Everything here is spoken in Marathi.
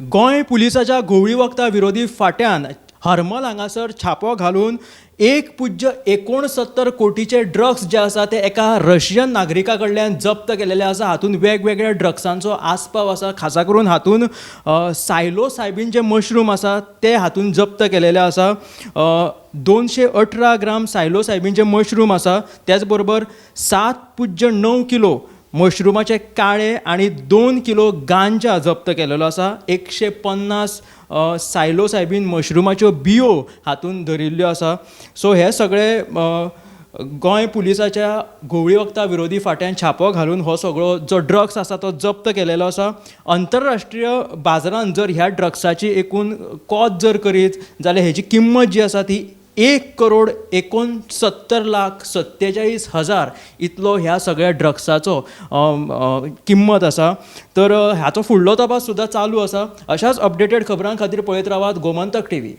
गोंय पुलिसाच्या घोवळी वखदा विरोधी फाट्यान हरमल हांगासर छापो घालून 1.69 कोटीचे ड्रग्स जे आसा ते एका रशियन नागरिका कडल्यान जप्त केलेले आसा। हातून वेगवेगळ्या ड्रग्सांचो आस्पाव आसा, खासा करून हातून सायलोसायबीन जे मशरूम आसा ते हातून जप्त केलेले आसा। 218 ग्राम सायलोसायबीनचे मशरूम आसा, त्याच बरोबर 7.9 किलो मशरुमाचे काळे आणि 2 किलो गांजा जप्त केलेलो आसा। 150 सायलोसायबीन मशरुमाच्यो बियो हातून धरिल्ल्यो आसा। सो हे सगळे गोंय पुलिसाच्या घोवळी वखदा विरोधी फाट्यान छापो घालून हो सगळो जो ड्रग्स आसा तो जप्त केलेलो आसा। आंतरराष्ट्रीय बाजारांत जर ह्या ड्रग्साची एकूण कोत जर करीत जाल्यार हेची किंमत जी आसा ती 1,69,47,000 इतलो ह्या सगळ्या ड्रग्साचो किंमत आसा। तर हाचो फुडलो तपास सुद्दां चालू आसा। अशाच अपडेटेड खबरां खातीर पळयत रावात गोमंतक टीव्ही।